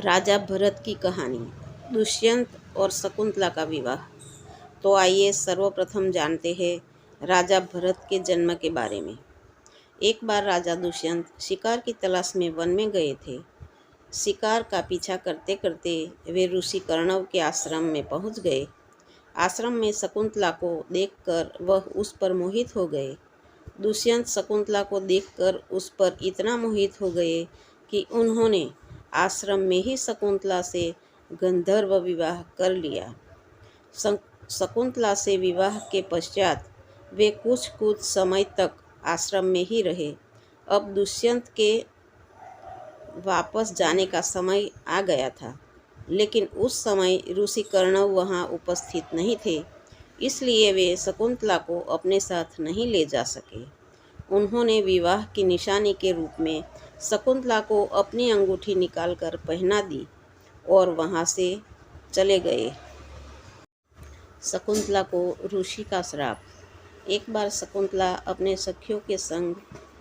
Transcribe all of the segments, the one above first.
राजा भरत की कहानी। दुष्यंत और शकुंतला का विवाह। तो आइए सर्वप्रथम जानते हैं राजा भरत के जन्म के बारे में। एक बार राजा दुष्यंत शिकार की तलाश में वन में गए थे। शिकार का पीछा करते करते वे ऋषि कर्णव के आश्रम में पहुंच गए। आश्रम में शकुंतला को देखकर वह उस पर मोहित हो गए। दुष्यंत शकुंतला को देखकर उस पर इतना मोहित हो गए कि उन्होंने आश्रम में ही शकुंतला से गंधर्व विवाह कर लिया। शकुंतला से विवाह के पश्चात वे कुछ समय तक आश्रम में ही रहे। अब दुष्यंत के वापस जाने का समय आ गया था, लेकिन उस समय ऋषि कर्णव वहाँ उपस्थित नहीं थे, इसलिए वे शकुंतला को अपने साथ नहीं ले जा सके। उन्होंने विवाह की निशानी के रूप में शकुंतला को अपनी अंगूठी निकालकर पहना दी और वहाँ से चले गए। शकुंतला को ऋषि का श्राप। एक बार शकुंतला अपने सखियों के संग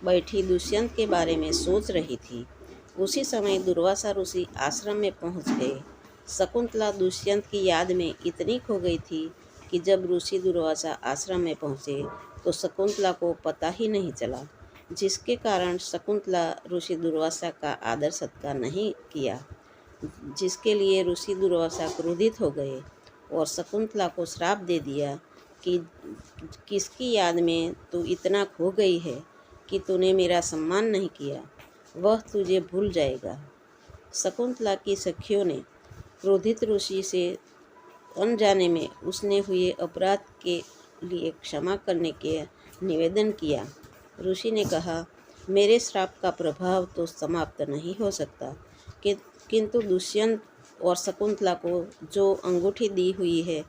बैठी दुष्यंत के बारे में सोच रही थी। उसी समय दुर्वासा ऋषि आश्रम में पहुँच गए। शकुंतला दुष्यंत की याद में इतनी खो गई थी कि जब ऋषि दुर्वासा आश्रम में पहुँचे तो शकुंतला को पता ही नहीं चला, जिसके कारण शकुंतला ऋषि दुर्वासा का आदर सत्कार नहीं किया, जिसके लिए ऋषि दुर्वासा क्रोधित हो गए और शकुंतला को श्राप दे दिया कि किसकी याद में तू इतना खो गई है कि तूने मेरा सम्मान नहीं किया, वह तुझे भूल जाएगा। शकुंतला की सखियों ने क्रोधित ऋषि से अनजाने में उसने हुए अपराध के लिए क्षमा करने के निवेदन किया। ऋषि ने कहा, मेरे श्राप का प्रभाव तो समाप्त नहीं हो सकता, किंतु दुष्यंत और शकुंतला को जो अंगूठी दी हुई है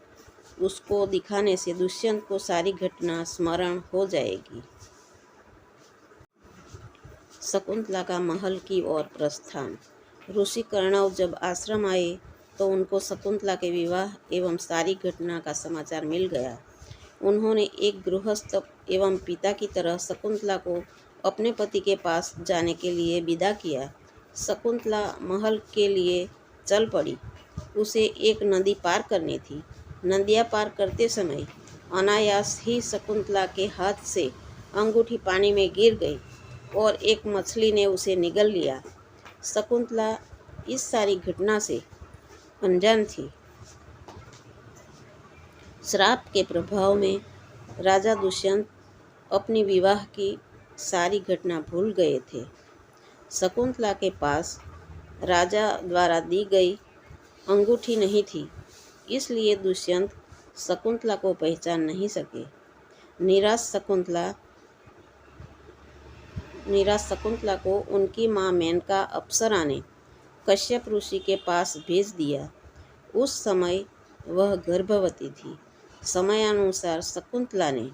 उसको दिखाने से दुष्यंत को सारी घटना स्मरण हो जाएगी। शकुंतला का महल की ओर प्रस्थान। ऋषि कर्णव जब आश्रम आए तो उनको शकुंतला के विवाह एवं सारी घटना का समाचार मिल गया। उन्होंने एक गृहस्थ एवं पिता की तरह शकुंतला को अपने पति के पास जाने के लिए विदा किया। शकुंतला महल के लिए चल पड़ी। उसे एक नदी पार करनी थी। नदियाँ पार करते समय अनायास ही शकुंतला के हाथ से अंगूठी पानी में गिर गई और एक मछली ने उसे निगल लिया। शकुंतला इस सारी घटना से अनजान थी। श्राप के प्रभाव में राजा दुष्यंत अपनी विवाह की सारी घटना भूल गए थे। शकुंतला के पास राजा द्वारा दी गई अंगूठी नहीं थी, इसलिए दुष्यंत शकुंतला को पहचान नहीं सके। निराश शकुंतला को उनकी माँ मेनका अप्सरा ने कश्यप ऋषि के पास भेज दिया। उस समय वह गर्भवती थी। समयानुसार शकुंतला ने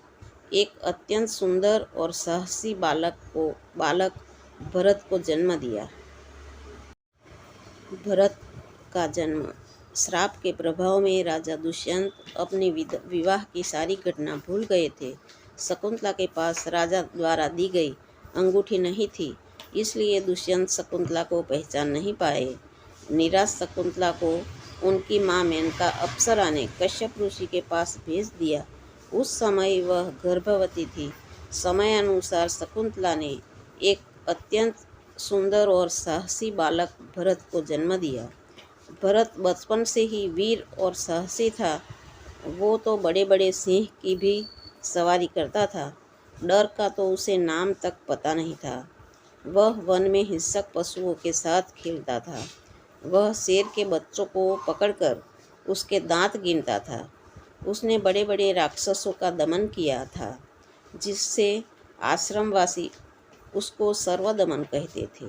एक अत्यंत सुंदर और साहसी बालक भरत को जन्म दिया। भरत का जन्म। श्राप के प्रभाव में राजा दुष्यंत अपने विवाह की सारी घटना भूल गए थे। शकुंतला के पास राजा द्वारा दी गई अंगूठी नहीं थी, इसलिए दुष्यंत शकुंतला को पहचान नहीं पाए। निराश शकुंतला को उनकी माँ मेनका अप्सरा ने कश्यप ऋषि के पास भेज दिया। उस समय वह गर्भवती थी। समयानुसार शकुंतला ने एक अत्यंत सुंदर और साहसी बालक भरत को जन्म दिया। भरत बचपन से ही वीर और साहसी था। वो तो बड़े बड़े सिंह की भी सवारी करता था। डर का तो उसे नाम तक पता नहीं था। वह वन में हिंसक पशुओं के साथ खेलता था। वह शेर के बच्चों को पकड़कर उसके दांत गिनता था। उसने बड़े बड़े राक्षसों का दमन किया था, जिससे आश्रमवासी उसको सर्वदमन कहते थे।